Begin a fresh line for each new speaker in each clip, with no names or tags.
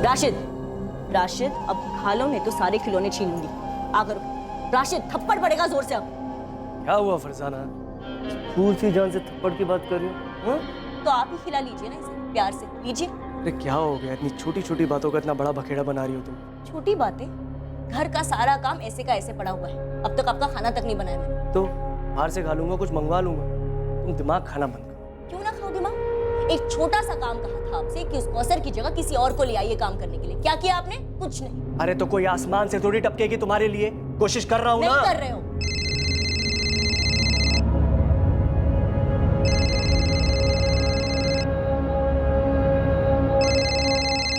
राशिद, राशिद अब खा लो नहीं तो सारे खिलौने छीन लूंगी। आकर राशिद थप्पड़ पड़ेगा जोर से अब।
क्या हुआ फरजाना, फूल सी जान से थप्पड़ की बात कर रही हो?
तो आप ही खिला लीजिए ना इसे, प्यार से लीजिए।
अरे क्या हो गया, इतनी छोटी छोटी बातों का इतना बड़ा बखेड़ा बना रही हो तुम?
छोटी बातें? घर का सारा काम ऐसे का ऐसे पड़ा हुआ है, अब तक आपका खाना तक नहीं बनाया मैंने।
तो बाहर से खा लूंगा, कुछ मंगवा लूंगा। तुम दिमाग खाना बंद करो।
क्यों ना खाओ दिमाग? एक छोटा सा काम कहा था आपसे कि उस कौसर की जगह किसी और को ले आइए काम करने के लिए, क्या किया आपने? कुछ नहीं।
अरे तो कोई आसमान से थोड़ी टपकेगी तुम्हारे लिए, कोशिश कर रहा हूँ ना।
नहीं कर रहे हो।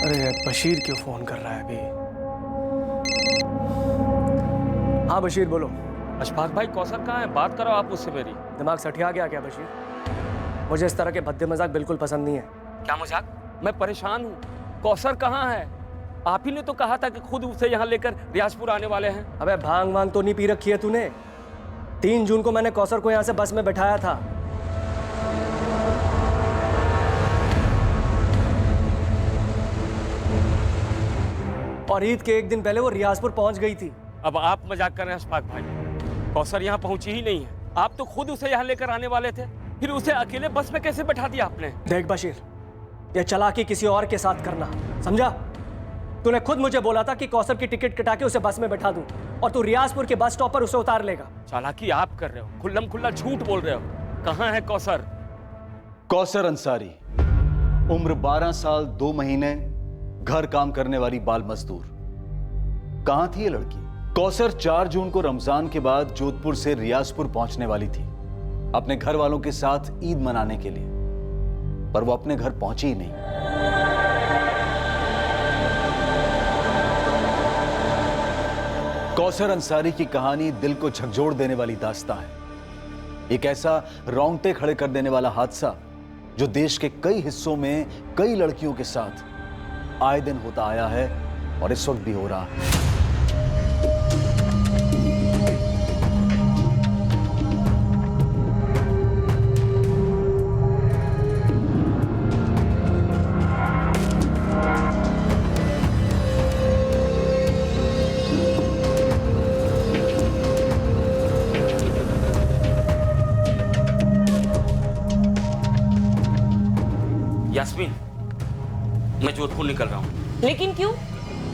अरे बशीर क्यों फोन कर रहा है अभी? हाँ बशीर बोलो।
अशफाक भाई कौसर कहाँ है? बात करो आप उससे मेरी।
दिमाग सठिया गया क्या बशीर? मुझे इस तरह के भद्दे मजाक बिल्कुल पसंद नहीं है।
क्या मजाक? मैं परेशान हूँ। कौसर कहाँ है? आप ही ने तो कहा था कि खुद उसे यहाँ लेकर रियाजपुर आने वाले हैं।
अबे भांग वांग तो नहीं पी रखी है तूने? 3 जून को मैंने कौसर को यहाँ से बस में बैठाया था। और ईद के 1 दिन पहले वो रियाजपुर पहुंच गई थी।
अब आप मजाक कर रहे हैं अशफाक भाई। कौसर यहाँ पहुंची ही नहीं है। आप तो खुद उसे यहाँ लेकर आने वाले थे, फिर उसे अकेले बस में कैसे बैठा दिया आपने?
देख बशीर, ये चालाकी किसी और के साथ करना, समझा? तूने खुद मुझे बोला था कि कौसर की टिकट कटा के उसे बस में बैठा दूं, और तू रियाजपुर के बस स्टॉप पर उसे उतार लेगा।
चालाकी आप कर रहे हो, खुल्लम खुल्ला झूठ बोल रहे हो। कहाँ है कौसर?
कौसर अंसारी, उम्र 12 साल 2 महीने, घर काम करने वाली बाल मजदूर। कहां थी ये लड़की? कौसर 4 जून को रमजान के बाद जोधपुर से रियाजपुर पहुंचने वाली थी अपने घर वालों के साथ ईद मनाने के लिए, पर वो अपने घर पहुंची ही नहीं। कौसर अंसारी की कहानी दिल को झकझोर देने वाली दास्तां है। एक ऐसा रोंगटे खड़े कर देने वाला हादसा जो देश के कई हिस्सों में कई लड़कियों के साथ आए दिन होता आया है और इस वक्त भी हो रहा है।
यास्मीन, मैं जोधपुर निकल रहा हूँ।
लेकिन क्यों?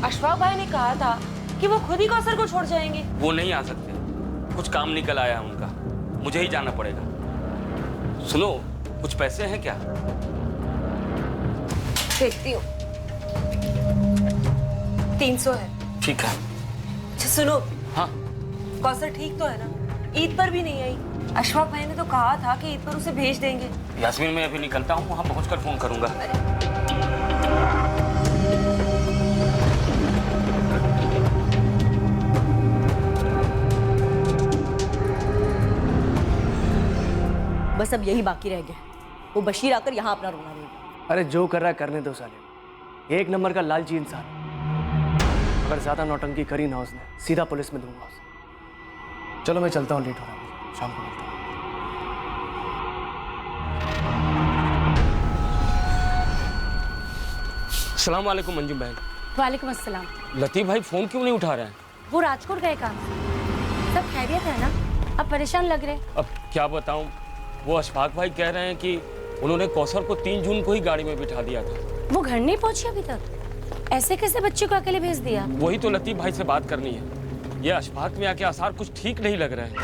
अशफाक भाई ने कहा था कि वो खुद ही कौसर को छोड़ जाएंगे।
वो नहीं आ सकते, कुछ काम निकल आया है उनका, मुझे ही जाना पड़ेगा। सुनो, कुछ पैसे हैं क्या?
देखती हूँ। 300 है।
ठीक है।
अच्छा सुनो।
हाँ।
कौसर ठीक तो है ना? ईद पर भी नहीं आई। अशफाक भाई ने तो कहा था कि ईद पर उसे भेज देंगे।
यास्मीन, मैं अभी निकलता हूँ, वहां पहुंचकर फोन करूंगा।
बस अब यही बाकी रह गया, वो बशीर आकर यहाँ अपना रोना देगा।
अरे जो कर रहा है करने दो साले, 1 नंबर का लालची इंसान। अगर ज्यादा नौटंकी करी ना उसने, सीधा पुलिस में दूंगा उसे। चलो मैं चलता हूँ, लेट हो रहा है, शाम को मिलता हूँ।
अस्सलाम वालेकुम मंजुम बहन।
वालेकुम अस्सलाम।
लतीफ भाई फोन क्यों नहीं उठा रहे हैं?
वो राजकोट गए काम से। सब खैरियत है ना? अब परेशान लग रहे।
अब क्या बताऊं, वो अशफाक भाई कह रहे हैं कि उन्होंने कौसर को 3 जून को ही गाड़ी में बिठा दिया था।
वो घर नहीं पहुंची अभी तक? ऐसे कैसे बच्चे को अकेले भेज दिया?
वही तो लतीफ भाई से बात करनी है। ये अशफाक में आके आसार कुछ ठीक नहीं लग रहे हैं।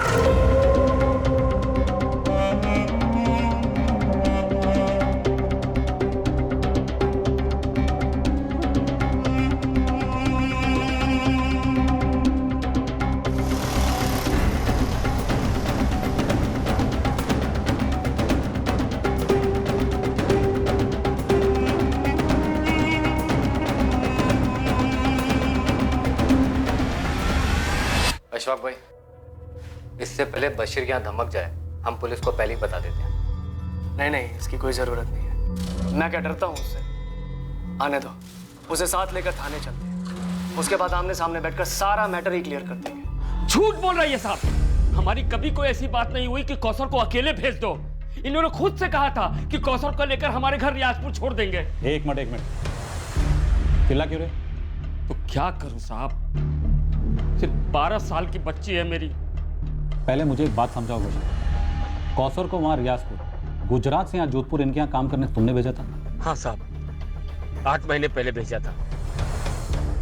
अशफाक भाई, इससे पहले बशीर यहाँ धमक जाए, हम पुलिस को पहले ही बता देते हैं।
नहीं नहीं, इसकी कोई जरूरत नहीं है। मैं क्या डरता हूँ उससे? आने दो, उसे साथ लेकर थाने चलते हैं। उसके बाद आमने सामने बैठकर सारा मैटर ही क्लियर कर देंगे।
झूठ बोल रहा है ये साहब। हमारी कभी कोई ऐसी बात नहीं हुई कि कौसर को अकेले भेज दो। इन्होंने खुद से कहा था कि कौसर को लेकर हमारे घर रियाजपुर छोड़ देंगे।
एक मिनट,
चिल्ला क्यों रहे?
तो क्या करूं साहब, सिर्फ 12 साल की बच्ची है मेरी।
पहले मुझे एक बात समझाओ बशीर, कौसर को वहाँ रियाजपुर गुजरात से यहाँ जोधपुर इनके यहाँ काम करने तुमने भेजा था?
हाँ साहब, 8 महीने पहले भेजा था।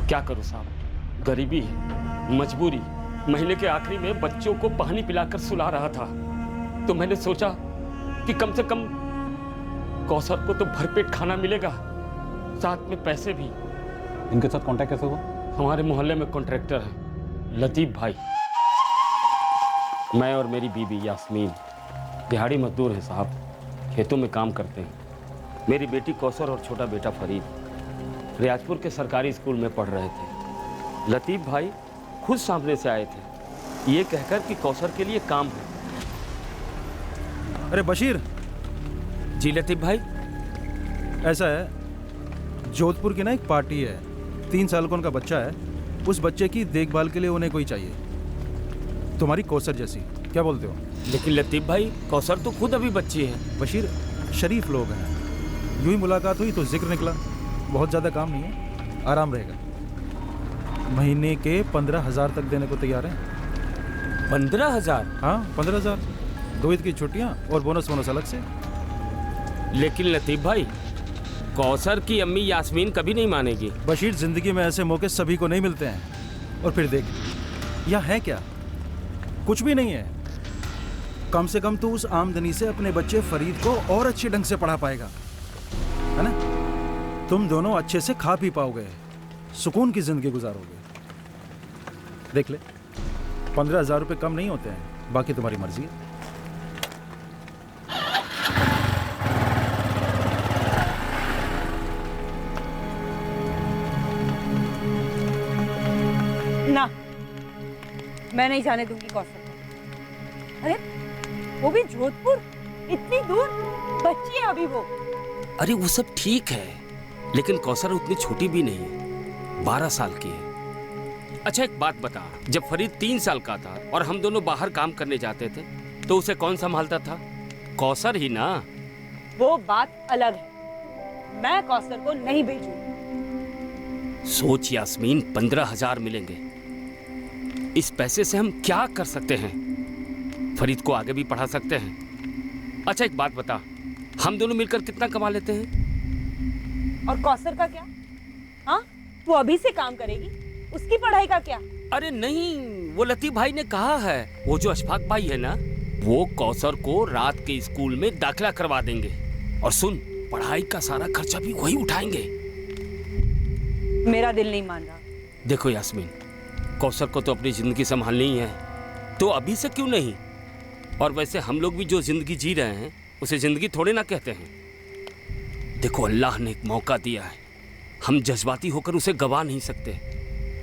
क्या करूं साहब, गरीबी है, मजबूरी। महीने के आखिरी में बच्चों को पानी पिलाकर सुला रहा था, तो मैंने सोचा कि कम से कम कौसर को तो भरपेट खाना मिलेगा, साथ में पैसे भी।
इनके साथ कांटेक्ट कैसे हुआ?
हमारे मोहल्ले में कॉन्ट्रैक्टर है लतीफ भाई। मैं और मेरी बीबी यास्मीन दिहाड़ी मजदूर हैं साहब, खेतों में काम करते हैं। मेरी बेटी कौसर और छोटा बेटा फरीद रियाजपुर के सरकारी स्कूल में पढ़ रहे थे। लतीफ भाई खुद सामने से आए थे, ये कहकर कि कौसर के लिए काम है।
अरे बशीर,
जी लतीफ भाई।
ऐसा है, जोधपुर की ना एक पार्टी है, 3 साल का उनका बच्चा है। उस बच्चे की देखभाल के लिए उन्हें कोई चाहिए, तुम्हारी कौसर जैसी। क्या बोलते हो?
लेकिन लतीफ भाई, कौसर तो खुद अभी बच्ची है।
बशीर, शरीफ लोग हैं, यूं ही मुलाकात हुई तो जिक्र निकला। बहुत ज़्यादा काम नहीं है, आराम रहेगा। महीने के 15,000 तक देने को तैयार हैं।
15,000?
हाँ 15,000, 2 ईद की छुट्टियाँ और बोनस अलग से।
लेकिन लतीफ भाई, कौसर की अम्मी यास्मीन कभी नहीं मानेगी।
बशीर, जिंदगी में ऐसे मौके सभी को नहीं मिलते हैं। और फिर देख, यहाँ है क्या? कुछ भी नहीं है। कम से कम तो उस आमदनी से अपने बच्चे फरीद को और अच्छे ढंग से पढ़ा पाएगा, है ना? तुम दोनों अच्छे से खा पी पाओगे, सुकून की जिंदगी गुजारोगे। देख ले, 15,000 रुपये कम नहीं होते हैं, बाकी तुम्हारी मर्जी है।
ना, मैं नहीं जाने दूंगी कौसर को। अरे वो भी जोधपुर, इतनी दूर, बच्ची है अभी वो।
अरे वो सब ठीक है, लेकिन कौसर उतनी छोटी भी नहीं है, 12 साल की है। अच्छा एक बात बता, जब फरीद 3 साल का था और हम दोनों बाहर काम करने जाते थे तो उसे कौन संभालता था? कौसर ही ना।
वो बात अलग है, मैं कौसर को नहीं भेजूंगी।
सोच यास्मीन, 15,000 मिलेंगे। इस पैसे से हम क्या कर सकते हैं? फरीद को आगे भी पढ़ा सकते हैं। अच्छा एक बात बता, हम दोनों मिलकर कितना कमा लेते हैं?
और कौसर का क्या? हाँ, वो अभी से काम करेगी, उसकी पढ़ाई का क्या?
अरे नहीं, वो लतीफ भाई ने कहा है, वो जो अशफाक भाई है ना, वो कौसर को रात के स्कूल में दाखिला करवा देंगे। और सुन, पढ़ाई का सारा खर्चा भी वही उठाएंगे।
मेरा दिल नहीं मान रहा।
देखो यास्मीन, कौसर को तो अपनी जिंदगी संभालनी ही है, तो अभी से क्यों नहीं? और वैसे हम लोग भी जो जिंदगी जी रहे हैं उसे जिंदगी थोड़े ना कहते हैं। देखो, अल्लाह ने एक मौका दिया है, हम जज्बाती होकर उसे गवा नहीं सकते।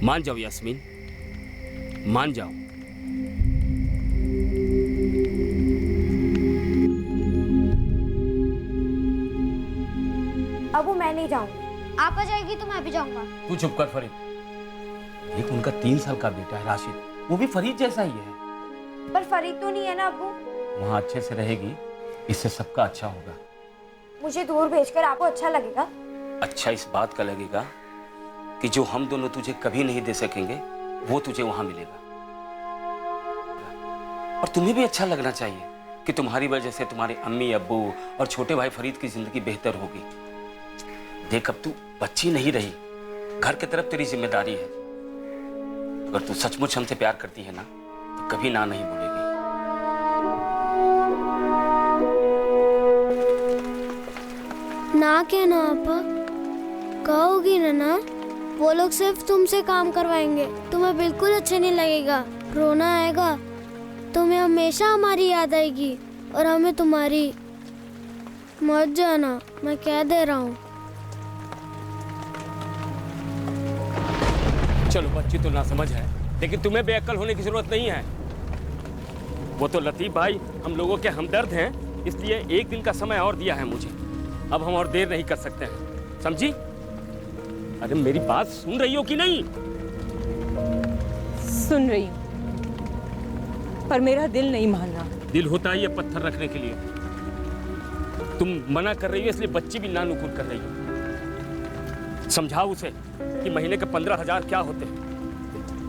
मान जाओ यास्मीन, मान जाओ।
अब मैं नहीं जाऊंगी। आप आ जाएगी तो मैं भी जाऊंगा।
तू चुप कर फरीद। देख, उनका 3 साल का बेटा है राशिद, वो भी फरीद जैसा ही है।
पर फरीद तो नहीं है ना अब्बू।
वहाँ अच्छे से रहेगी, इससे सबका अच्छा होगा।
मुझे दूर भेजकर आपको अच्छा लगेगा?
अच्छा इस बात का लगेगा कि जो हम दोनों तुझे कभी नहीं दे सकेंगे वो तुझे वहां मिलेगा। और तुम्हें भी अच्छा लगना चाहिए कि तुम्हारी वजह से तुम्हारे अम्मी अब्बू और छोटे भाई फरीद की जिंदगी बेहतर होगी। देख, अब तू बच्ची नहीं रही, घर की तरफ तेरी जिम्मेदारी है। अगर तू सचमुच हमसे प्यार करती है ना, तो कभी ना नहीं बोलेगी।
ना क्या ना आपा, कहोगी ना? वो लोग सिर्फ तुमसे काम करवाएंगे, तुम्हें बिल्कुल अच्छा नहीं लगेगा, रोना आएगा, तुम्हें हमेशा हमारी याद आएगी और हमें तुम्हारी। मत जाना, मैं कह दे रहा हूँ।
चलो, बच्ची तो ना समझ है, लेकिन तुम्हें बेअक्ल होने की जरूरत नहीं है। वो तो लतीफ भाई हम लोगों के हमदर्द हैं, इसलिए 1 दिन का समय और दिया है मुझे। अब हम और देर नहीं कर सकते हैं, समझी? अरे मेरी बात सुन रही हो कि नहीं?
सुन रही हूँ, पर मेरा दिल नहीं मान रहा।
दिल होता ही है पत्थर रखने के लिए। तुम मना कर रही हो, इसलिए बच्ची भी ना नुकुर कर रही हो। समझाओ उसे कि महीने के 15,000 क्या होते हैं।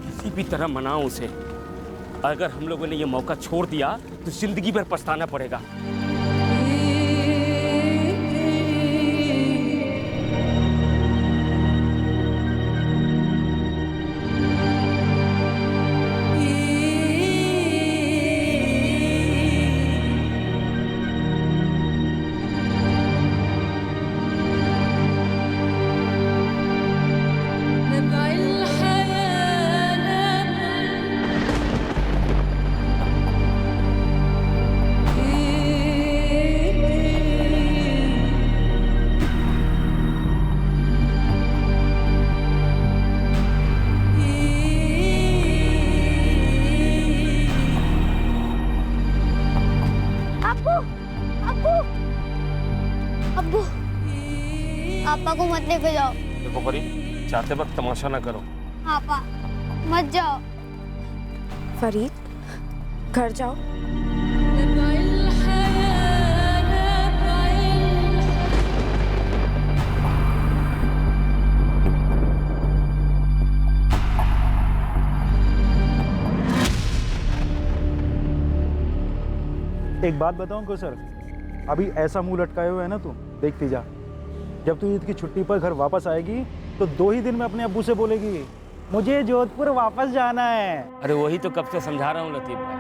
किसी भी तरह मनाओ उसे। अगर हम लोगों ने ये मौका छोड़ दिया तो जिंदगी भर पछताना पड़ेगा।
अब्बू, पापा को मत लेके जाओ।
देखो परी, जाते वक्त तमाशा ना करो।
पापा मत जाओ।
फरीद, घर जाओ।
एक बात बताऊं को सर, अभी ऐसा मुंह लटकाए हुए है ना तू, देखती जा। जब तू ईद की छुट्टी पर घर वापस आएगी तो 2 ही दिन में अपने अब्बू से बोलेगी मुझे जोधपुर वापस जाना है।
अरे वही तो कब से समझा रहा हूँ लतीफ भाई।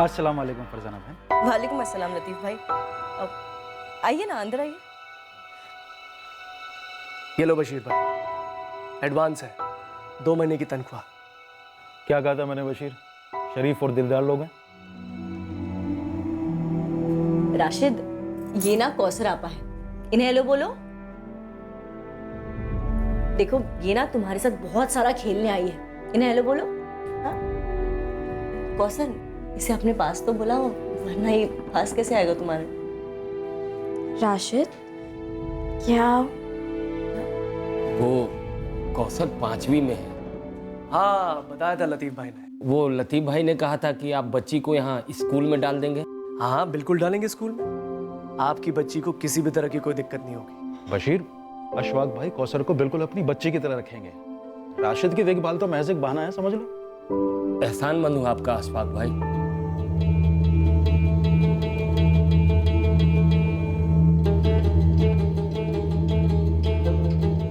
अस्सलाम वालेकुम फरजाना भाई।
वालेकुम अस्सलाम लतीफ़ भाई। अब आइए ना, अंदर आइए।
ये लो बशीर भाई, एडवांस है, 2 महीने की तनख्वाह।
क्या कहा था मैंने बशीर, शरीफ और दिलदार लोग हैं।
राशिद, ये ना कौसर आपा है, इन्हें हेलो बोलो। देखो ये ना तुम्हारे साथ बहुत सारा खेलने आई है, इन्हें हेलो बोलो। हाँ? कौसर, इसे अपने पास तो बुलाओ, वरना ये पास कैसे आएगा तुम्हारे।
राशिद, क्या
वो कौसर 5वीं में है।
हाँ, बताया था लतीफ भाई ने।
वो लतीफ भाई ने कहा था कि आप बच्ची को यहाँ स्कूल में डाल देंगे।
हाँ, बिल्कुल डालेंगे स्कूल में। आपकी बच्ची को किसी भी तरह की कोई दिक्कत नहीं होगी।
बशीर, अशफाक भाई कौसर को बिल्कुल अपनी बच्ची की तरह रखेंगे। राशिद की देखभाल तो महज एक बहाना है, समझ लो।
एहसानमंद हूँ आपका अशफाक भाई।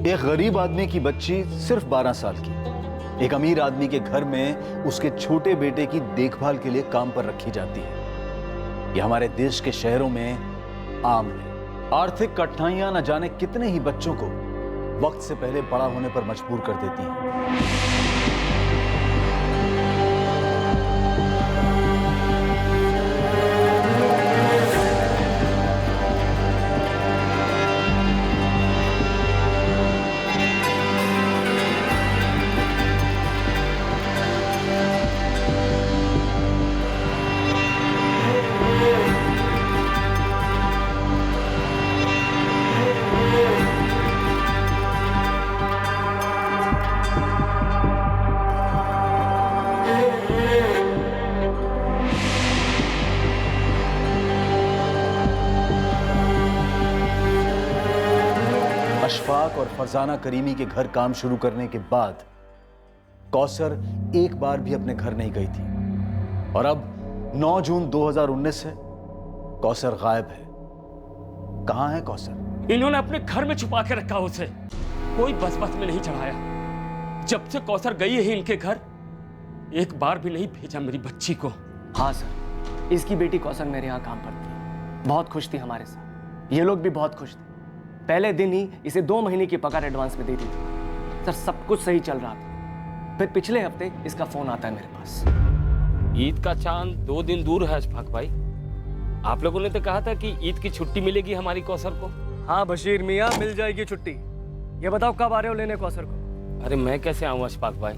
एक गरीब आदमी की बच्ची सिर्फ 12 साल की एक अमीर आदमी के घर में उसके छोटे बेटे की देखभाल के लिए काम पर रखी जाती है। यह हमारे देश के शहरों में आम है। आर्थिक कठिनाइयां न जाने कितने ही बच्चों को वक्त से पहले बड़ा होने पर मजबूर कर देती हैं। अशफाक और फरजाना करीमी के घर काम शुरू करने के बाद कौसर एक बार भी अपने घर नहीं गई थी और अब 9 जून 2019 से कौसर गायब है। कहां है कौसर?
इन्होंने अपने घर में छुपा के रखा उसे, कोई बस में नहीं चढ़ाया। जब से कौसर गई है इनके घर, एक बार भी नहीं भेजा मेरी बच्ची को।
हाँ सर, इसकी बेटी कौसर मेरे यहाँ काम पर थी, बहुत खुश थी हमारे साथ। ये लोग भी बहुत खुश थे। पहले दिन ही इसे 2 महीने की पगार एडवांस में दे दी थी। सर, सब कुछ सही चल रहा था। फिर पिछले हफ्ते इसका फोन आता है मेरे पास।
ईद का चांद 2 दिन दूर है अशफाक भाई। आप लोगों ने तो कहा था कि ईद की छुट्टी मिलेगी हमारी कौसर को।
हाँ बशीर मियाँ, मिल जाएगी छुट्टी। ये बताओ कब आ रहे हो लेने कौसर को?
अरे मैं कैसे आऊँ अशफाक भाई?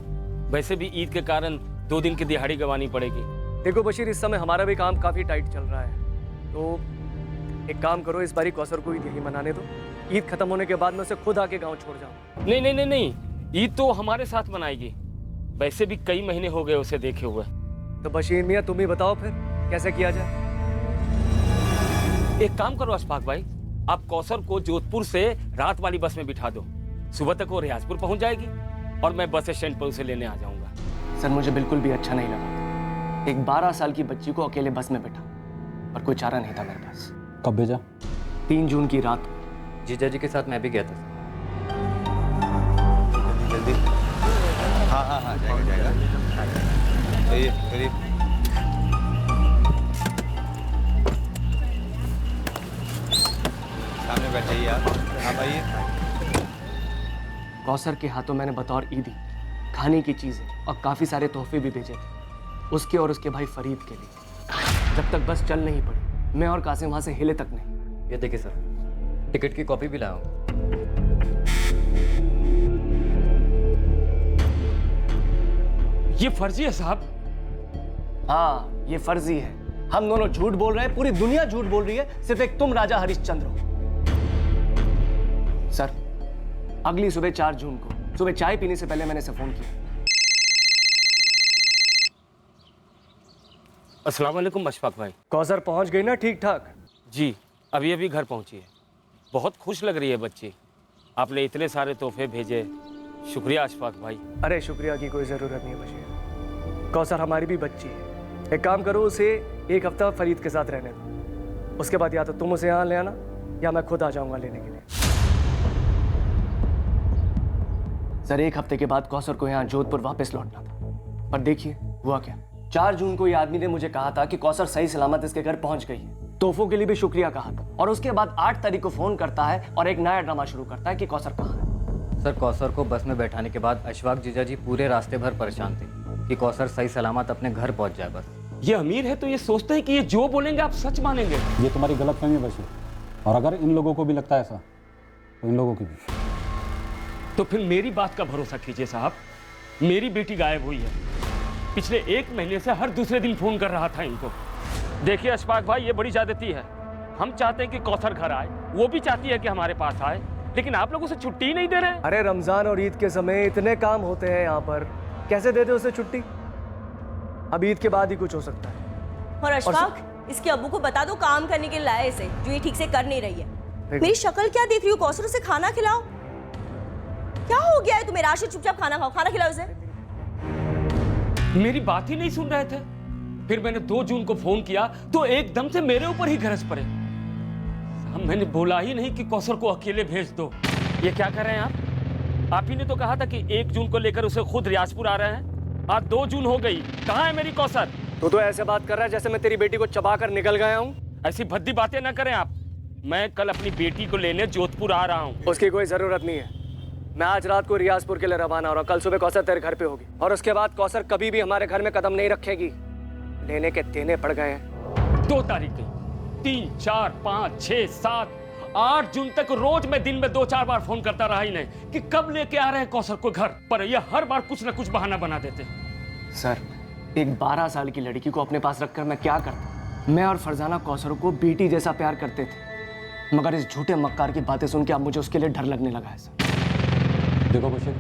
वैसे भी ईद के कारण 2 दिन की दिहाड़ी गंवानी पड़ेगी।
देखो बशीर, इस समय हमारा भी काम काफी टाइट चल रहा है, तो एक काम करो, इस बारी कौसर को ईद यही मनाने दो। ईद खत्म होने के बाद मैं उसे खुद आके गांव छोड़ जाऊँ।
नहीं नहीं नहीं नहीं, ईद तो हमारे साथ मनाएगी। वैसे भी कई महीने हो गए उसे देखे हुए।
तो बशीर मियाँ तुम ही बताओ फिर कैसे किया जाए?
एक काम करो अशफाक भाई, आप कौसर को जोधपुर से रात वाली बस में बिठा दो। सुबह तक वो रियाजपुर पहुंच जाएगी और मैं बस स्टैंड पर उसे लेने आ जाऊंगा।
सर मुझे बिल्कुल भी अच्छा नहीं लगा एक 12 साल की बच्ची को अकेले बस में बैठा, पर कोई चारा नहीं था मेरे पास।
कब भेजा?
3 जून की रात।
जीजा जी के साथ मैं भी गया था।
जल्दी। हाँ हाँ हाँ, जाएगा जाएगा। आइए करीब। सामने बैठ जाइए आप। आप आइए।
कौसर के हाथों मैंने बतौर ईदी खाने की चीजें और काफी सारे तोहफे भी भेजे थे, उसके और उसके भाई फरीद के लिए। जब तक बस चल नहीं पड़ी, मैं और कासिम वहां से हिले तक नहीं।
ये देखिए सर, टिकट की कॉपी भी लाया हूँ।
ये फर्जी है साहब।
हाँ ये फर्जी है। हम दोनों झूठ बोल रहे हैं, पूरी दुनिया झूठ बोल रही है, सिर्फ एक तुम राजा हरिश्चंद्र हो। सर अगली सुबह 4 जून को सुबह चाय पीने से पहले मैंने इसे फोन किया।
अस्सलाम वालेकुम अशफाक भाई।
कौसर पहुंच गई ना ठीक ठाक?
जी अभी अभी घर पहुंची है। बहुत खुश लग रही है बच्ची। आपने इतने सारे तोहफे भेजे, शुक्रिया अशफाक भाई।
अरे शुक्रिया की कोई जरूरत नहीं बशीर, कौसर हमारी भी बच्ची है। एक काम करो, उसे 1 हफ्ता फरीद के साथ रहने दो, उसके बाद या तो तुम उसे यहाँ ले आना या मैं खुद आ जाऊंगा लेने के लिए। सर 1 हफ्ते के बाद कौसर को यहाँ जोधपुर वापस लौटना था, पर देखिए हुआ क्या। 4 जून को ये आदमी ने मुझे कहा था कि कौसर सही सलामत इसके घर पहुंच गई है, तोहफों के लिए भी शुक्रिया कहा था, और उसके बाद 8 तारीख को फोन करता है और एक नया ड्रामा शुरू करता है कि कौसर कहाँ है।
सर कौसर को बस में बैठाने के बाद अशफाक जीजा जी पूरे रास्ते भर परेशान थे कि कौसर सही सलामत अपने घर पहुंच जाए। बस
ये अमीर है तो ये सोचते हैं कि ये जो बोलेंगे आप सच मानेंगे।
ये तुम्हारी गलतफहमी है बशीर, और अगर इन लोगों को भी लगता है ऐसा तो इन लोगों की भी।
तो फिर मेरी बात का भरोसा कीजिए साहब। मेरी बेटी गायब हुई है। पिछले 1 महीने से हर दूसरे दिन फोन कर रहा था इनको। देखिए अशफाक भाई, ये बड़ी ज्यादती है। हम चाहते हैं कि कौसर घर आए, वो भी चाहती है कि हमारे पास आए, लेकिन आप लोग उसे छुट्टी ही नहीं दे रहे हैं।
अरे रमजान और ईद के समय इतने काम होते हैं यहाँ पर, कैसे दे दे उसे छुट्टी? अब ईद के बाद ही कुछ हो सकता है।
और अशफाक, इसके अब्बू को बता दो काम करने के लिए लाए इसे, जो ये ठीक से कर नहीं रही है। मेरी शक्ल क्या देख रही हो? कौसर, उसे खाना खिलाओ। क्या हो गया है तुम्हें? राशिद चुपचाप खाना खाओ, खाना खिलाओ इसे।
मेरी बात ही नहीं सुन रहे थे। फिर मैंने 2 जून को फोन किया तो एकदम से मेरे ऊपर ही गरज पड़े। साहब मैंने बोला ही नहीं कि कौसर को अकेले भेज दो। ये क्या कर रहे हैं आप? आप ही ने तो कहा था कि 1 जून को लेकर उसे खुद रियाजपुर आ रहे हैं। आज 2 जून हो गई, कहाँ है मेरी कौसर?
तू तो ऐसे बात कर रहा है जैसे मैं तेरी बेटी को चबा कर निकल गया हूँ।
ऐसी भद्दी बातें ना करें आप। मैं कल अपनी बेटी को लेने जोधपुर आ रहा हूँ।
उसकी कोई जरूरत नहीं है। मैं आज रात को रियाजपुर के लिए रवाना हो रहा हूँ। कल सुबह कौसर तेरे घर पे होगी, और उसके बाद कौसर कभी भी हमारे घर में कदम नहीं रखेगी। लेने के देने पड़ गए हैं।
2 तारीख गई, 3, 4, 5, 6, 7, 8 जून तक रोज मैं दिन में 2-4 बार फोन करता रहा इन्हें कि कब लेके आ रहे हैं कौसर को घर, पर ये हर बार कुछ ना कुछ बहाना बना देते।
सर एक 12 साल की लड़की को अपने पास रखकर मैं क्या करता? मैं और फरजाना कौसर को बेटी जैसा प्यार करते थे, मगर इस झूठे मक्कार की बातें सुन के अब मुझे उसके लिए डर लगने लगा है। सर
देखो बशीर,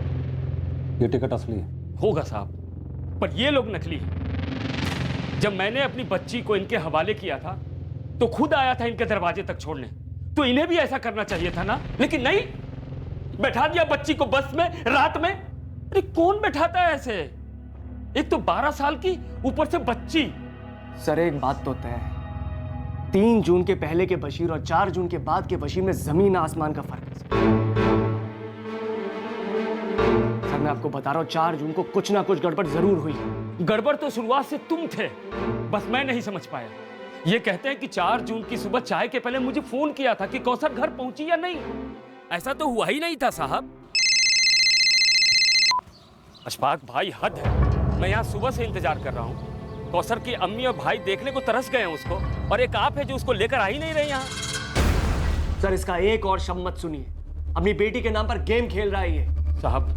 ये टिकट असली है।
होगा साहब, पर ये लोग नकली हैं। जब मैंने अपनी बच्ची को इनके हवाले किया था तो खुद आया था इनके दरवाजे तक छोड़ने, तो इन्हें भी ऐसा करना चाहिए था ना, लेकिन नहीं, बैठा दिया बच्ची को बस में रात में। अरे कौन बैठाता है ऐसे? एक तो 12 साल की, ऊपर से बच्ची।
सर एक बात तो तय है, 3 जून के पहले के बशीर और 4 जून के बाद के बशीर में जमीन आसमान का फर्क है। सर मैं आपको बता रहा हूं, 4 जून को कुछ ना कुछ गड़बड़ जरूर हुई।
गड़बड़ तो शुरुआत से तुम थे, बस मैं नहीं समझ पाया। ये कहते हैं कि 4 जून की सुबह चाय के पहले मुझे फोन किया था कि कौसर घर पहुंची या नहीं। ऐसा तो हुआ ही नहीं था साहब। अशफाक भाई हद है। मैं यहाँ सुबह से इंतजार कर रहा हूँ। कौसर की अम्मी और भाई देखने को तरस गए हैं उसको, और एक आप है जो उसको लेकर आ ही नहीं रहे यहाँ।
सर इसका एक और शब्द मत सुनिए। अपनी बेटी के नाम पर गेम खेल रहा है ये।
साहब,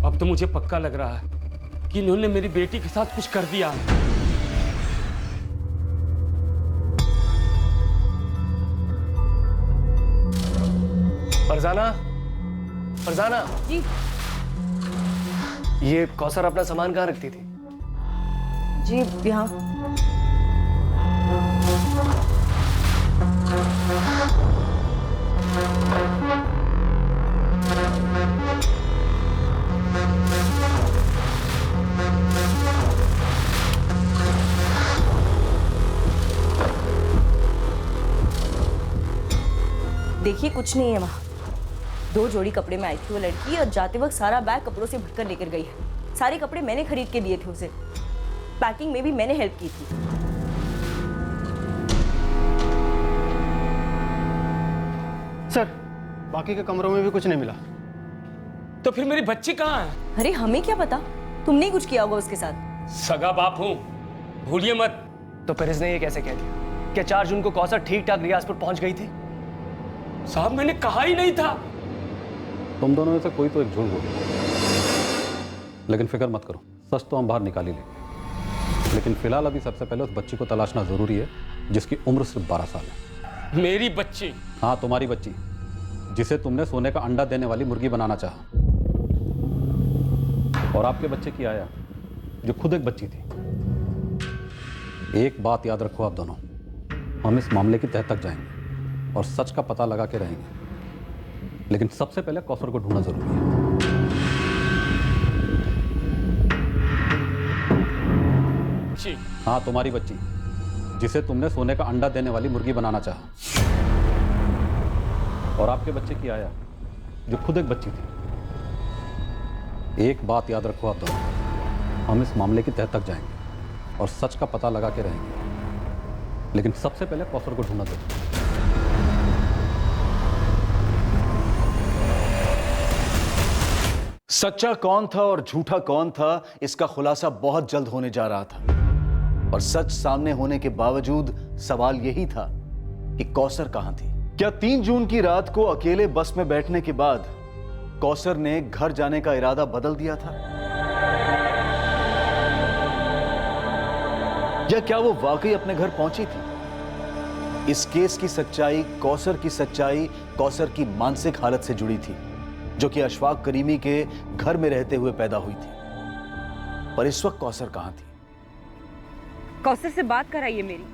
अब तो मुझे पक्का लग रहा है कि इन्होंने मेरी बेटी के साथ कुछ कर दिया है।
फरजाना, फरजाना
जी।
ये कौसर अपना सामान कहाँ रखती थी?
जी यहाँ। देखिए कुछ नहीं है वहाँ। 2 जोड़ी कपड़े में आई थी वो लड़की, और जाते वक्त सारा बैग कपड़ों से भरकर लेकर गई है। सारे कपड़े मैंने खरीद के दिए थे उसे। पैकिंग में भी मैंने हेल्प की थी।
सर, बाकी के कमरों में भी कुछ नहीं मिला।
तो फिर मेरी बच्ची कहाँ है?
अरे हमें क्या पता, तुमने ही कुछ किया होगा उसके साथ।
सगा बाप हूँ, भूलिए मत।
तो फिर इसने ये कैसे कह दिया? क्या 4 जून को कौसर ठीक ठाक रियाजपुर पहुंच गई थी?
साहब, मैंने कहा ही नहीं था।
तुम दोनों में से कोई तो एक झूठ बोले, लेकिन फिक्र मत करो, सच तो हम बाहर निकाल ही लेंगे। लेकिन फिलहाल अभी सबसे पहले उस बच्ची को तलाशना जरूरी है जिसकी उम्र सिर्फ 12 साल है।
मेरी बच्ची?
हाँ, तुम्हारी बच्ची, जिसे तुमने सोने का अंडा देने वाली मुर्गी बनाना चाहा। और आपके बच्चे की आया, जो खुद एक बच्ची थी। एक बात याद रखो आप दोनों, हम इस मामले की तह तक जाएंगे और सच का पता लगा के रहेंगे। लेकिन सबसे पहले कौसर को ढूंढना जरूरी है। हाँ, तुम्हारी बच्ची, जिसे तुमने सोने का अंडा देने वाली मुर्गी बनाना चाहा। और आपके बच्चे की आया, जो खुद एक बच्ची थी। एक बात याद रखो आप दोनों, हम इस मामले की तह तक जाएंगे और सच का पता लगा के रहेंगे। लेकिन सबसे पहले कौसर को ढूंढना जरूरी है।
सच्चा कौन था और झूठा कौन था, इसका खुलासा बहुत जल्द होने जा रहा था। और सच सामने होने के बावजूद सवाल यही था कि कौसर कहां थी। क्या 3 जून की रात को अकेले बस में बैठने के बाद कौसर ने घर जाने का इरादा बदल दिया था? या क्या वो वाकई अपने घर पहुंची थी? इस केस की सच्चाई, कौसर की मानसिक हालत से जुड़ी थी, जो कि अशफाक करीमी के घर में रहते हुए पैदा हुई थी। पर इस वक्त कौसर कहां थी?
कौसर से बात कराइए मेरी।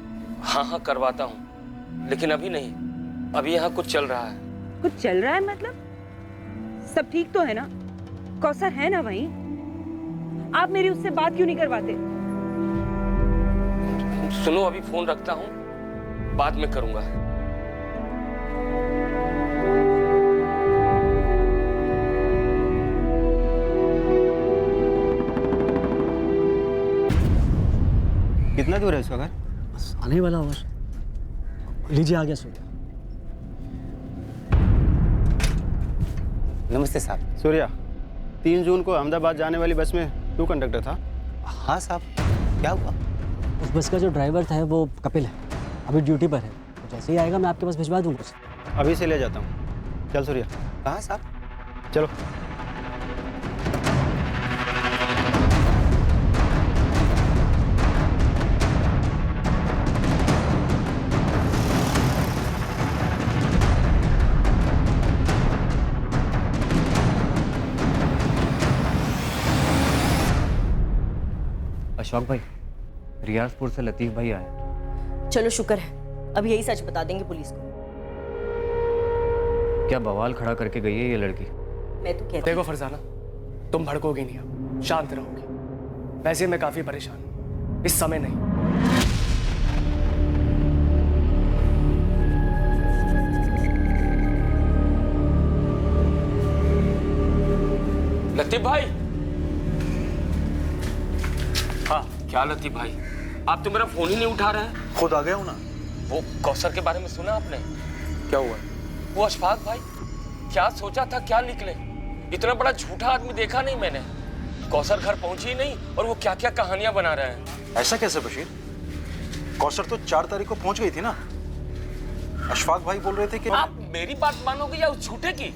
हाँ हाँ, करवाता हूँ, लेकिन अभी नहीं। अभी यहाँ कुछ चल रहा है।
कुछ चल रहा है मतलब? सब ठीक तो है ना? कौसर है ना वहीं? आप मेरी उससे बात क्यों नहीं करवाते?
सुनो, अभी फोन रखता हूँ, बाद में करूंगा।
कितना दूर है इसका घर?
बस आने वाला होगा। लीजिए, आ गया सूर्या।
नमस्ते साहब।
सूर्या, 3 जून को अहमदाबाद जाने वाली बस में तू कंडक्टर था?
हाँ साहब, क्या हुआ?
उस बस का जो ड्राइवर था वो कपिल है, अभी ड्यूटी पर है। जैसे ही आएगा मैं आपके पास भिजवा दूंगा उसे।
अभी से ले जाता हूँ। चल सूर्या।
कहाँ साहब?
चलो।
अशफाक भाई, रियाजपुर से लतीफ भाई आए।
चलो शुक्र है, अब यही सच बता देंगे पुलिस को।
क्या बवाल खड़ा करके गई है ये लड़की?
मैं तो कहती
देखो फरजाना, तुम भड़कोगी नहीं, अब शांत रहोगी। वैसे मैं काफी परेशान हूं, इस समय नहीं।
लतीफ भाई। हाँ, क्या लतीफ भाई, आप तो मेरा फोन ही नहीं उठा रहे हैं।
खुद आ गया हूं ना।
वो कौसर के बारे में सुना आपने?
क्या हुआ?
वो अशफाक भाई, क्या सोचा था क्या निकले। इतना बड़ा झूठा आदमी देखा नहीं मैंने। कौसर घर पहुंची ही नहीं और वो क्या क्या कहानियां बना रहे हैं।
ऐसा कैसे बशीर? कौसर तो 4 तारीख को पहुंच गई थी ना। अशफाक भाई बोल रहे थे कि
आप मेरी बात मानोगे या उस झूठे की?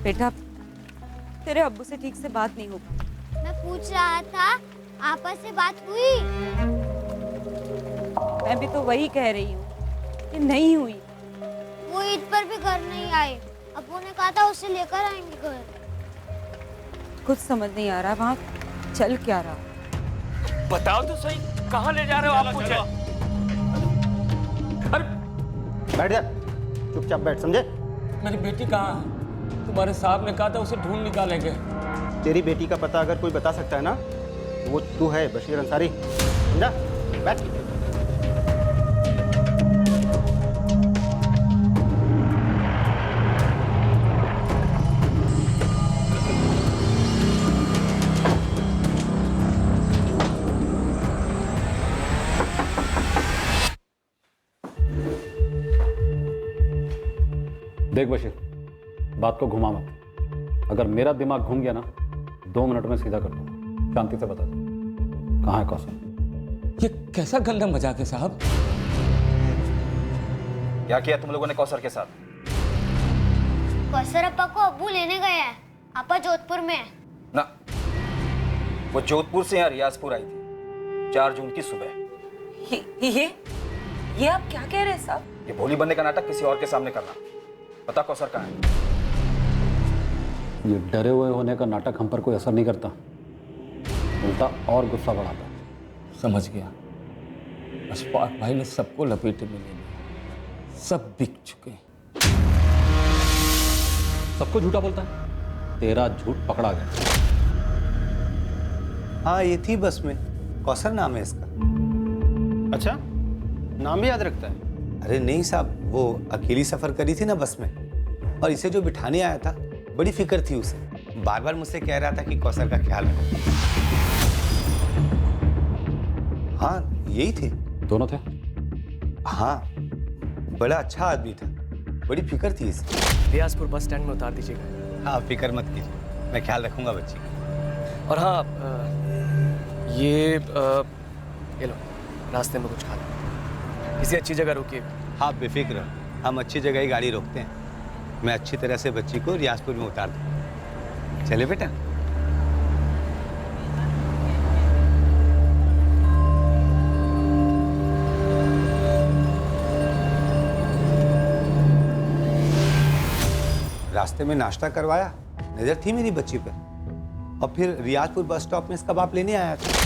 बेटा तेरे अब्बू से ठीक से बात नहीं हो पाई।
मैं पूछ रहा था आपस से बात हुई?
मैं भी तो वही कह रही हूँ कि नहीं हुई।
वो ईद पर भी घर नहीं आए। अब्बू ने कहा था उसे लेकर आएंगे घर।
कुछ समझ नहीं आ रहा वहाँ चल क्या रहा।
बताओ तो सही, कहाँ ले जा रहे हो आप मुझे?
बैठ जा, चुपचाप बैठ, समझे?
मेरी बेटी कहाँ है? तुम्हारे साहब ने कहा था उसे ढूंढ निकालेंगे।
तेरी बेटी का पता अगर कोई बता सकता है ना, तो वो तू है, बशीर अंसारी। समझा? बैठ।
देख बशीर, बात को घुमा मत। अगर मेरा दिमाग घूम गया ना, 2 मिनट में सीधा कर दूंगा। शांति से बता दो, कहाँ है कौसर?
ये कैसा गंदा मजाक है साहब?
क्या किया तुम लोगों ने कौसर के साथ?
कौसर अप्पा को अब्बू लेने गए हैं। आपा जोधपुर में है।
ना, वो जोधपुर से यहाँ रियाजपुर आई थी 4 जून की सुबह।
ये आप क्या कह रहे हैं साहब?
ये भोली बनने का नाटक किसी और के सामने करना। पता कौसर कहाँ है?
ये डरे हुए होने का नाटक हम पर कोई असर नहीं करता, उल्टा और गुस्सा बढ़ाता।
समझ गया। अशफाक भाई ने सबको लपेटे में ले लिया, सब बिक चुके।
सबको झूठा बोलता है, तेरा झूठ पकड़ा गया।
हाँ, ये थी बस में, कौसर नाम है इसका। अच्छा, नाम भी याद रखता है?
अरे नहीं साहब, वो अकेली सफर करी थी ना बस में, और इसे जो बिठाने आया था बड़ी फिक्र थी उसे। बार बार मुझसे कह रहा था कि कौसर का ख्याल रखो। हाँ, यही थे।
दोनों थे?
हाँ, बड़ा अच्छा आदमी था, बड़ी फिक्र थी इसे।
रियाजपुर बस स्टैंड में उतार दीजिएगा।
हाँ, फिक्र मत कीजिए, मैं ख्याल रखूंगा बच्ची का।
और हाँ, ये लो, रास्ते में कुछ खा लो, किसी अच्छी जगह रुकिए।
हाँ, बेफिक्र, हम अच्छी जगह ही गाड़ी रोकते हैं। मैं अच्छी तरह से बच्ची को रियाजपुर में उतार दूँ। चले बेटा। रास्ते में नाश्ता करवाया, नजर थी मेरी बच्ची पर, और फिर रियाजपुर बस स्टॉप में इसका बाप लेने आया था।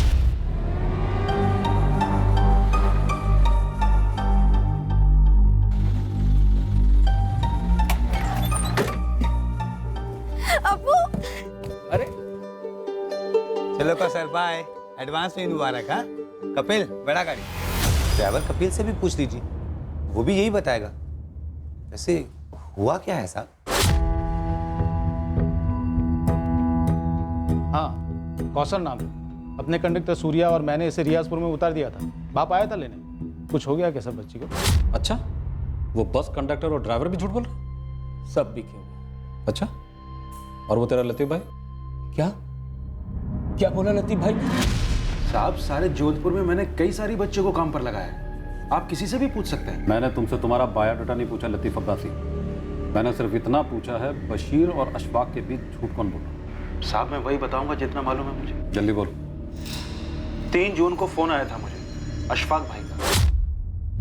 अरे
चलो कौसर, बाय। एडवांस में मुबारक। हाँ कपिल, बड़ा गाड़ी। ड्राइवर कपिल से भी पूछ लीजिए, वो भी यही बताएगा। वैसे हुआ क्या है साहब?
हाँ, कौसर नाम है। अपने कंडक्टर सूर्या और मैंने इसे रियाजपुर में उतार दिया था। बाप आया था लेने। कुछ हो गया क्या सब बच्ची को?
अच्छा, वो बस कंडक्टर और ड्राइवर भी झूठ बोल रहे?
सब बिके हुए।
अच्छा, और वो तेरा लतीफ भाई?
क्या क्या बोला लतीफ भाई?
साहब, सारे जोधपुर में मैंने कई सारी बच्चों को काम पर लगाया है, आप किसी से भी पूछ सकते हैं।
मैंने तुमसे तुम्हारा बायोडाटा नहीं पूछा लतीफ अब्बासी, मैंने सिर्फ इतना पूछा है, बशीर और अशफाक के बीच झूठ कौन बोला?
साहब, मैं वही बताऊंगा जितना मालूम है मुझे।
जल्दी बोल।
3 जून को फोन आया था मुझे अशफाक भाई का।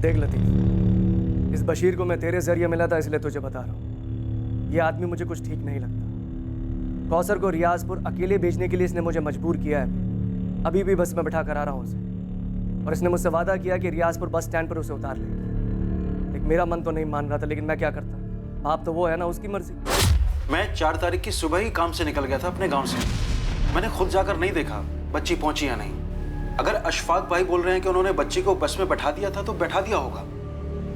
देख लतीफ, इस बशीर को मैं तेरे जरिए मिला था, इसलिए तुझे बता रहा हूँ। ये आदमी मुझे कुछ ठीक नहीं लगता। कौसर को रियाजपुर अकेले भेजने के लिए इसने मुझे मजबूर किया है। अभी भी बस में बैठा कर आ रहा हूँ उसे, और इसने मुझसे वादा किया कि रियाजपुर बस स्टैंड पर उसे उतार लेगा। लेकिन मेरा मन तो नहीं मान रहा था, लेकिन मैं क्या करता, बाप तो वो है ना, उसकी मर्जी।
मैं 4 तारीख की सुबह ही काम से निकल गया था अपने गांव से। मैंने खुद जाकर नहीं देखा बच्ची पहुंची या नहीं। अगर अशफाक भाई बोल रहे हैं कि उन्होंने बच्ची को बस में बैठा दिया था, तो बैठा दिया होगा,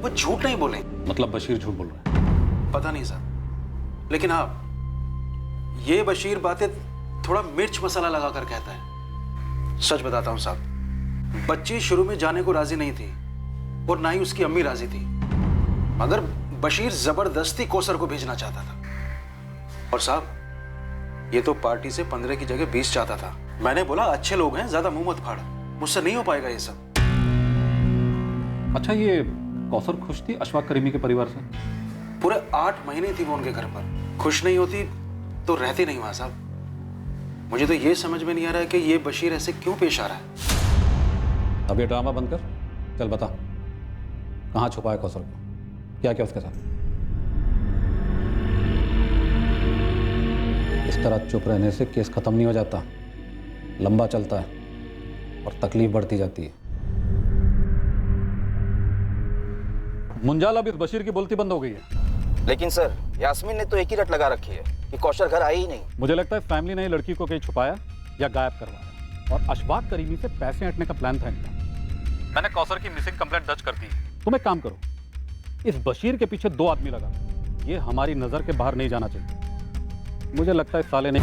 वो झूठ नहीं बोले।
मतलब बशीर झूठ बोल रहा है?
पता नहीं साहब, लेकिन हाँ, ये बशीर बातें थोड़ा मिर्च मसाला लगाकर कहता है। सच बताता हूं साहब, बच्ची शुरू में जाने को राजी नहीं थी, और ना ही उसकी अम्मी राजी थी, मगर बशीर जबरदस्ती कौसर को भेजना चाहता था। और साहब, ये तो पार्टी से 15 की जगह 20 चाहता था। मैंने बोला अच्छे लोग हैं, ज्यादा मुंह मत फाड़, मुझसे नहीं हो पाएगा ये सब।
अच्छा, ये कौसर खुश थी अशफाक करीमी के परिवार से?
पूरे 8 महीने थी वो उनके घर पर। खुश नहीं होती तो रहते नहीं वहां साहब। मुझे तो ये समझ में नहीं आ रहा है कि ये बशीर ऐसे क्यों पेश आ रहा है।
अब ये ड्रामा बंद कर, चल बता कहाँ छुपा है कौसर को, क्या क्या उसके साथ। इस तरह चुप रहने से केस खत्म नहीं हो जाता, लंबा चलता है और तकलीफ बढ़ती जाती है। मुंजाल अब इस बशीर की बोलती बंद हो गई है।
लेकिन सर यास्मीन ने तो एक ही रट लगा रखी है कि कौशर घर आई ही नहीं।
मुझे लगता है फैमिली ने लड़की को कहीं छुपाया या गायब करवाया और अशफाक करीमी से पैसे हटने का प्लान था इनका। मैंने कौसर की मिसिंग कंप्लेंट दर्ज कर दी। तुम एक काम करो, इस बशीर के पीछे 2 आदमी लगा, ये हमारी नजर के बाहर नहीं जाना चाहिए। मुझे लगता है इस साले ने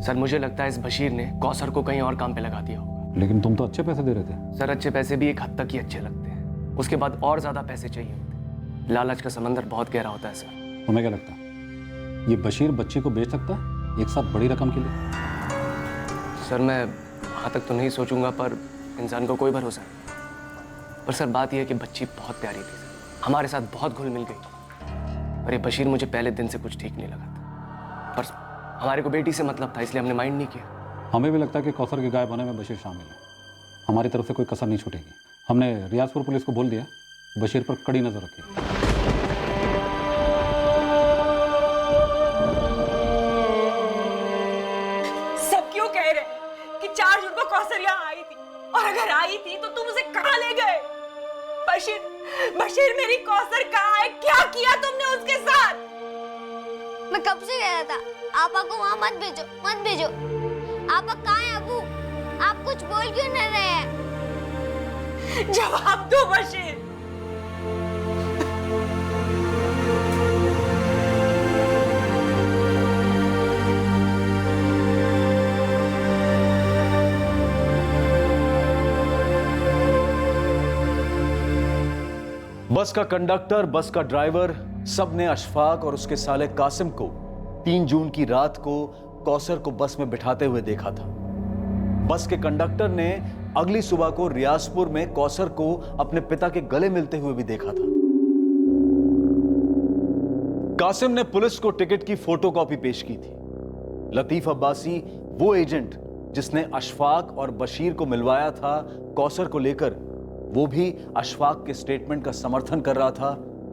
सर मुझे लगता है इस बशीर ने कौसर को कहीं और काम पे लगा दिया होगा।
लेकिन तुम तो अच्छे पैसे दे रहे थे।
सर अच्छे पैसे भी एक हद तक ही अच्छे लगते हैं, उसके बाद और ज्यादा पैसे चाहिए होते। लालच का समंदर बहुत गहरा होता है सर।
तुम्हें क्या लगता है ये बशीर बच्ची को बेच सकता है एक साथ बड़ी रकम के लिए?
सर मैं वहाँ तक तो नहीं सोचूंगा, पर इंसान को कोई भरोसा नहीं। पर सर बात यह है कि बच्ची बहुत प्यारी थी, हमारे साथ बहुत घुल मिल गई। पर ये बशीर मुझे पहले दिन से कुछ ठीक नहीं लगा था। पर हमारे को बेटी से मतलब था, इसलिए हमने माइंड नहीं किया।
हमें भी लगता है कि कौसर के गायब होने में बशीर शामिल है। हमारी तरफ से कोई कसर नहीं छूटेगी। हमने रियाजपुर पुलिस को बोल दिया बशीर पर कड़ी नजर रखी।
सब क्यों कह रहे हैं कि 4 जून को कौसर यहाँ आई थी, और अगर आई थी तो तुम उसे कहाँ ले गए? बशीर मेरी कौसर कहाँ है? क्या किया तुमने उसके साथ?
मैं कब से कह रहा था आपा को वहाँ मत भेजो, मत भेजो। आपा कहाँ है अबू? आप कुछ बोल क्यों नहीं रहे हैं?
जवाब दो बशीर।
बस का कंडक्टर, बस का ड्राइवर, सब ने अशफाक और उसके साले कासिम को 3 जून की रात को कौसर को बस में बिठाते हुए देखा था। बस के कंडक्टर ने अगली सुबह को रियाजपुर में कौसर को अपने पिता के गले मिलते हुए भी देखा था। कासिम ने पुलिस को टिकट की फोटोकॉपी पेश की थी। लतीफ अब्बासी वो एजेंट जिसने अशफाक और बशीर को मिलवाया था कौसर को लेकर, वो भी अशफाक के स्टेटमेंट का समर्थन कर रहा था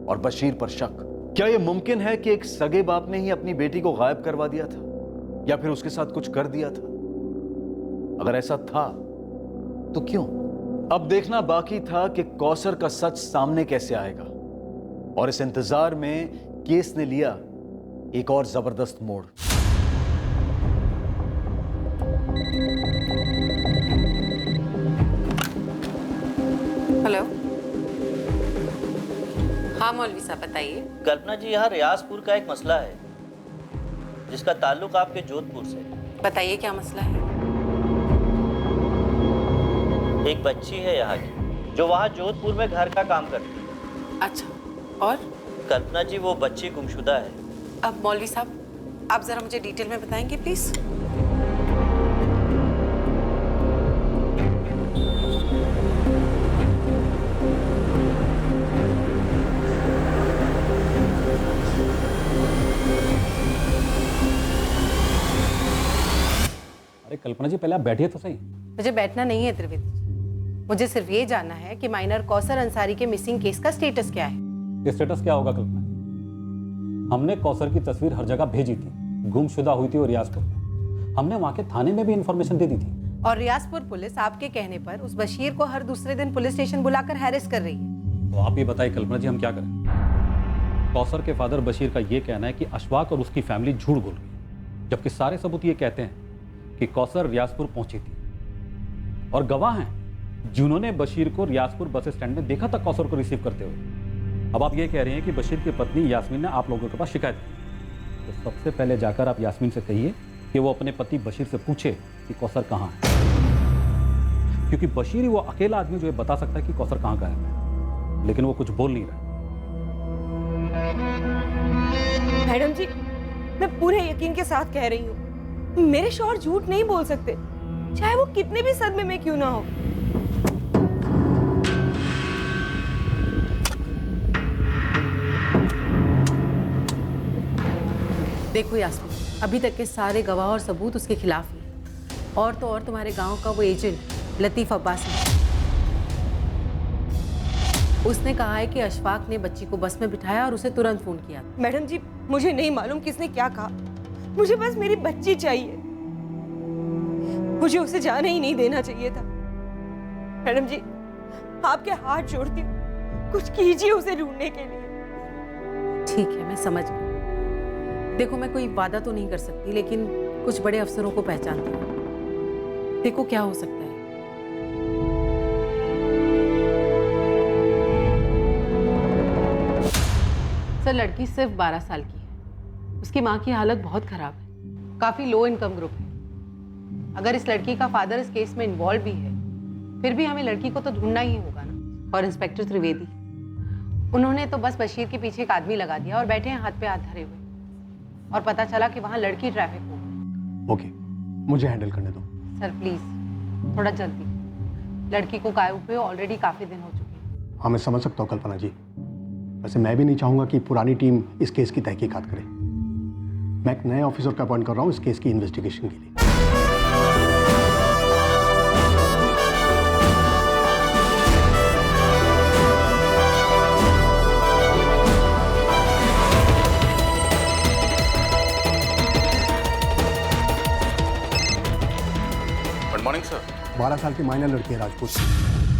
और बशीर पर शक। क्या यह मुमकिन है कि एक सगे बाप ने ही अपनी बेटी को गायब करवा दिया था या फिर उसके साथ कुछ कर दिया था? अगर ऐसा था तो क्यों? अब देखना बाकी था कि कौसर का सच सामने कैसे आएगा, और इस इंतजार में केस ने लिया एक और जबरदस्त मोड़।
हेलो, हाँ मौलवी साहब बताइए।
कल्पना जी, यहाँ रियाजपुर का एक मसला है जिसका ताल्लुक आपके जोधपुर से।
बताइए क्या मसला है।
एक बच्ची है यहाँ की जो वहाँ जोधपुर में घर का काम करती है।
अच्छा, और?
कल्पना जी, वो बच्ची गुमशुदा है।
अब मौलवी साहब आप जरा मुझे डिटेल में बताएंगे प्लीज।
अरे कल्पना जी, पहले आप बैठिए तो सही।
मुझे बैठना नहीं है त्रिवेदी जी, मुझे सिर्फ ये जानना है कि माइनर कौसर अंसारी के मिसिंग केस का स्टेटस क्या है।
स्टेटस क्या होगा कल्पना? हमने कौसर की तस्वीर हर जगह भेजी थी, गुमशुदा हुई थी वो रियाजपुर में। हमने वहाँ के थाने में भी इंफॉर्मेशन दे दी थी।
और रियाजपुर पुलिस आपके कहने पर उस बशीर को हर दूसरे दिन पुलिस स्टेशन बुलाकर हैरेस कर रही है।
तो आप ये बताइए कल्पना जी, हम क्या करें? कौसर के फादर बशीर का ये कहना है कि अशफाक और उसकी फैमिली झूठ बोल रही है, जबकि सारे सबूत ये कहते हैं कि कौसर रियाजपुर पहुंची थी और गवाह हैं जिन्होंने बशीर को रियाजपुर बस स्टैंड में देखा था कौसर को रिसीव करते हुए। अब आप ये कह रहे हैं कि बशीर की पत्नी यास्मीन ने आप लोगों के पास शिकायत की, तो सबसे पहले जाकर आप यास्मीन से कहिए कि वो अपने पति बशीर से पूछे कि कौसर कहाँ है, क्योंकि बशीर ही वो अकेला आदमी जो ये बता सकता है कि कौसर कहाँ गायब है, लेकिन वो कुछ बोल नहीं रहा।
मैडम जी, मैं पूरे यकीन के साथ कह रही हूँ, मेरे शौहर झूठ नहीं बोल सकते, चाहे वो कितने भी सदमे में क्यों ना हो।
देखो यास्मीन, अभी तक के सारे गवाह और सबूत उसके खिलाफ ही हैं। और तो और तुम्हारे गांव का वो एजेंट लतीफ अब्बास है, उसने कहा है कि अशफाक ने बच्ची को बस में बिठाया और उसे तुरंत फोन किया।
मैडम जी, मुझे नहीं मालूम किसने क्या कहा, मुझे बस मेरी बच्ची चाहिए, मुझे उसे जाने ही नहीं देना चाहिए था। मैडम जी, आपके हाथ जोड़ती हूँ, कुछ कीजिए उसे ढूंढने के लिए।
ठीक है, मैं समझ गई। देखो, मैं कोई वादा तो नहीं कर सकती, लेकिन कुछ बड़े अफसरों को पहचानती हूँ। देखो क्या हो सकता है। सर, लड़की सिर्फ 12 साल की है। उसकी माँ की हालत बहुत खराब है, काफी लो इनकम ग्रुप है। अगर इस लड़की का फादर इस केस में इन्वॉल्व भी है, फिर भी हमें लड़की को तो ढूंढना ही होगा ना। और इंस्पेक्टर त्रिवेदी, उन्होंने तो बस बशीर के पीछे एक आदमी लगा दिया और बैठे हैं हाथ पे हाथ धरे हुए, और पता चला कि वहां लड़की ट्रैफिक हो गई।
ओके, मुझे हैंडल करने दो।
सर प्लीज थोड़ा जल्दी, लड़की को गायब हुए ऑलरेडी काफी दिन हो चुके हैं।
हाँ, मैं समझ सकता हूँ कल्पना जी, वैसे मैं भी नहीं चाहूँगा कि पुरानी टीम इस केस की तहकीकात करे। मैं एक नए ऑफिसर का अपॉइंट कर रहा हूँ इस केस की इन्वेस्टिगेशन के लिए।
Good morning sir.
12 साल की माइनर लड़की है राजपूत,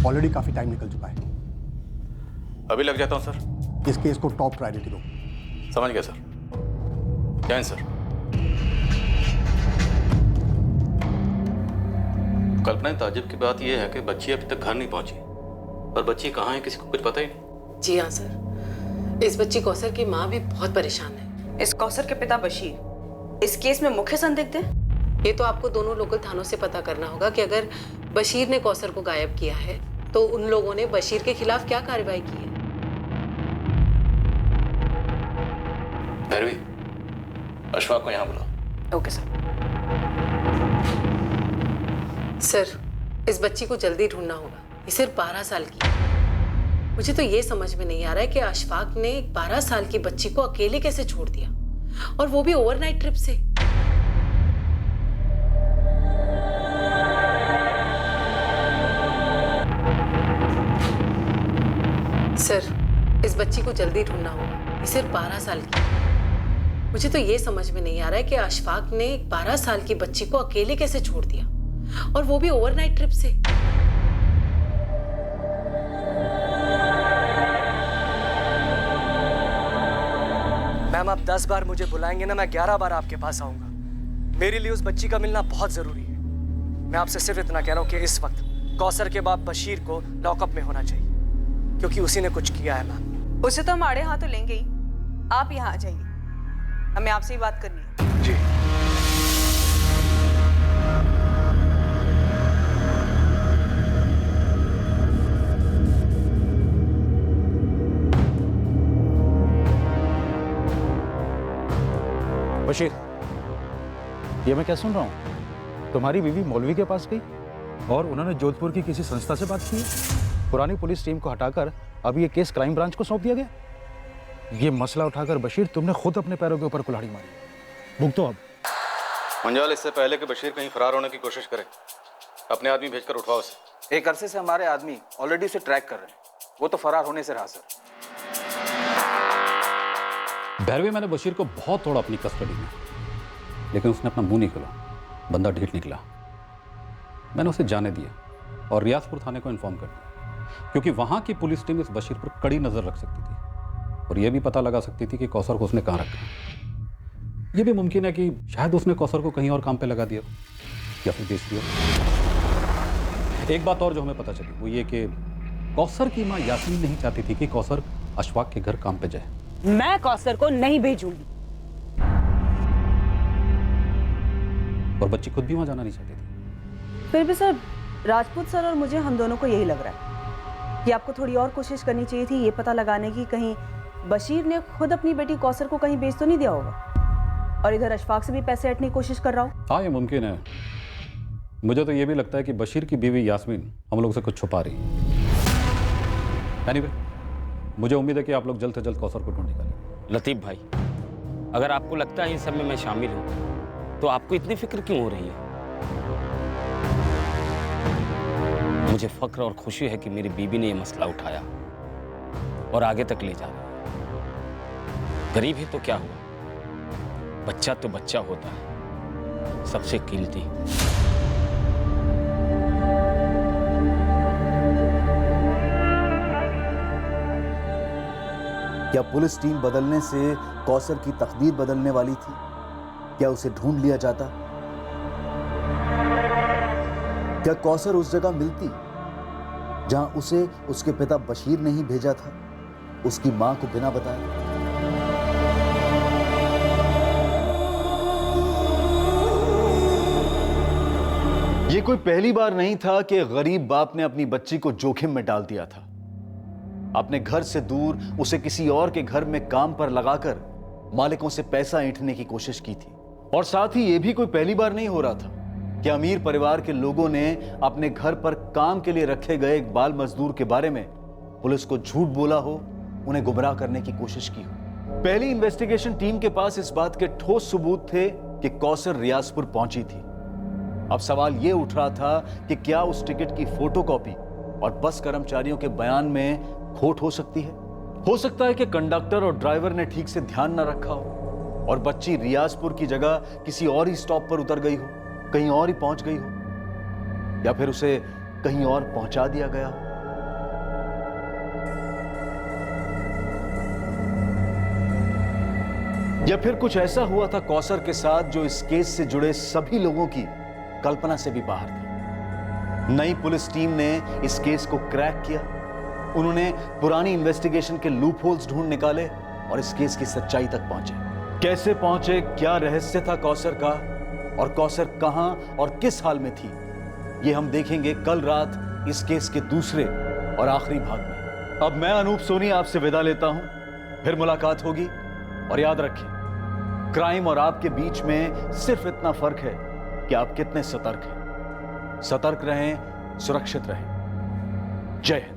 ऑलरेडी काफी टाइम निकल चुका है।
अभी लग जाता हूँ सर।
इस केस को टॉप प्रायोरिटी दो।
समझ गया सर। जय सर। कल्पना, ताज्जुब की बात यह है कि बच्ची अभी तक घर नहीं पहुंची, और बच्ची कहाँ है किसी को कुछ पता ही नहीं।
जी हाँ सर, इस बच्ची कौसर की माँ भी बहुत परेशान है।
इस कौसर के पिता बशीर इस केस में मुख्य संदिग्ध है।
ये तो आपको दोनों लोकल थानों से पता करना होगा कि अगर बशीर ने कौसर को गायब किया है तो उन लोगों ने बशीर के खिलाफ क्या कार्रवाई की है।
भैरवी, अशफाक को यहाँ बुलाओ।
Okay sir.
सर, इस बच्ची को जल्दी ढूंढना होगा। ये सिर्फ 12 साल की है। मुझे तो ये समझ में नहीं आ रहा है कि अशफाक ने 12 साल की बच्ची को अकेले कैसे छोड़ दिया, और वो भी ओवरनाइट ट्रिप से। सर, इस बच्ची को जल्दी ढूंढना होगा। ये सिर्फ 12 साल की है। मुझे तो ये समझ में नहीं आ रहा है कि अशफाक ने 12 साल की बच्ची को अकेले कैसे छोड़ दिया, और वो भी ओवरनाइट ट्रिप से।
मैम, आप 10 बार मुझे बुलाएंगे ना, मैं 11 बार आपके पास आऊंगा। मेरे लिए उस बच्ची का मिलना बहुत जरूरी है। मैं आपसे सिर्फ इतना कह रहा हूँ कि इस वक्त कौसर के बाप बशीर को लॉकअप में होना चाहिए, क्योंकि उसी ने कुछ किया है। मैम,
उसे तो हम आड़े हाथों लेंगे ही। आप यहाँ आ जाइए, हमें आपसे ही बात करनी है।
जी।
बशीर, ये मैं क्या सुन रहा हूँ? तुम्हारी बीवी मौलवी के पास गई और उन्होंने जोधपुर की किसी संस्था से बात की। पुरानी पुलिस टीम को हटाकर अब ये केस क्राइम ब्रांच को सौंप दिया गया। ये मसला उठाकर बशीर, तुमने खुद अपने पैरों के ऊपर कुल्हाड़ी मारी। भुगतो अब।
मंजाल, इससे पहले कि बशीर कहीं फरार होने की कोशिश करे, अपने आदमी भेजकर उठवाओ उसे।
एक अरसे से हमारे आदमी ऑलरेडी उसे ट्रैक कर रहे हैं। वो तो फरार होने से रहा सर।
भैरवी, मैंने बशीर को बहुत तोड़ा अपनी कस्टडी में, लेकिन उसने अपना मुंह नहीं खोला। बंदा ढीठ निकला। मैंने उसे जाने दिया और रियाजपुर थाने को इन्फॉर्म कर दिया, क्योंकि वहां की पुलिस टीम इस बशीर पर कड़ी नजर रख सकती थी और यह भी पता लगा सकती थी कि कौसर को उसने कहाँ रखा। यह भी मुमकिन है कि शायद उसने कौसर को कहीं और काम पे लगा दिया या फिर बेच दिया। एक बात और जो हमें पता चली वो ये कि कौसर की माँ यास्मीन नहीं चाहती थी कि कौसर अशफाक के घर काम पे जाए।
मैं कौसर को नहीं भेजूंगी।
और बच्ची खुद भी वहाँ जाना नहीं चाहती थी।
फिर भी सर, राजपूत सर और मुझे, हम दोनों को यही लग रहा है कि आपको थोड़ी और कोशिश करनी चाहिए थी ये पता लगाने की कहीं बशीर ने खुद अपनी बेटी कौसर को कहीं बेच तो नहीं दिया होगा और इधर अशफाक से भी पैसे हटने की कोशिश कर रहा हो।
हाँ, ये मुमकिन है। मुझे तो ये भी लगता है कि बशीर की बीवी यास्मीन हम लोग से कुछ छुपा रही है। एनीवे, मुझे उम्मीद है कि आप लोग जल्द से जल्द कौसर को ढूंढ निकालें।
लतीफ़ भाई, अगर आपको लगता है इन सब में मैं शामिल हूँ तो आपको इतनी फिक्र क्यों हो रही है? मुझे फख्र और खुशी है कि मेरी बीवी ने यह मसला उठाया और आगे तक ले जा रही है। गरीब ही तो क्या हुआ, बच्चा तो बच्चा होता है, सबसे कीमती।
क्या पुलिस टीम बदलने से कौसर की तकदीर बदलने वाली थी? क्या उसे ढूंढ लिया जाता? क्या कौसर उस जगह मिलती जहां उसे उसके पिता बशीर ने ही भेजा था, उसकी मां को बिना बताए? यह कोई पहली बार नहीं था कि गरीब बाप ने अपनी बच्ची को जोखिम में डाल दिया था। अपने घर से दूर उसे किसी और के घर में काम पर लगाकर मालिकों से पैसा ऐंठने की कोशिश की थी। और साथ ही यह भी कोई पहली बार नहीं हो रहा था कि अमीर परिवार के लोगों ने अपने घर पर काम के लिए रखे गए एक बाल मजदूर के बारे में पुलिस को झूठ बोला हो, उन्हें गुमराह करने की कोशिश की हो। पहली इन्वेस्टिगेशन टीम के पास इस बात के ठोस सबूत थे कि कौसर रियाजपुर पहुंची थी। अब सवाल यह उठ रहा था कि क्या उस टिकट की फोटोकॉपी और बस कर्मचारियों के बयान में खोट हो सकती है? हो सकता है कि कंडक्टर और ड्राइवर ने ठीक से ध्यान न रखा हो और बच्ची रियाजपुर की जगह किसी और ही स्टॉप पर उतर गई हो, कहीं और ही पहुंच गई हो, या फिर उसे कहीं और पहुंचा दिया गया हो। या फिर कुछ ऐसा हुआ था कौसर के साथ जो इस केस से जुड़े सभी लोगों की कल्पना से भी बाहर था। नई पुलिस टीम ने इस केस को क्रैक किया। उन्होंने पुरानी इन्वेस्टिगेशन के लूप होल्स ढूंढ निकाले और इस केस की सच्चाई तक पहुंचे। कैसे पहुंचे, क्या रहस्य था कौसर का, और कौसर कहां और किस हाल में थी, यह हम देखेंगे कल रात इस केस के दूसरे और आखिरी भाग में। अब मैं अनूप सोनी आपसे विदा लेता हूं, फिर मुलाकात होगी। और याद रखें, क्राइम और आपके बीच में सिर्फ इतना फर्क है कि आप कितने सतर्क हैं। सतर्क रहें, सुरक्षित रहें। जय हिंद।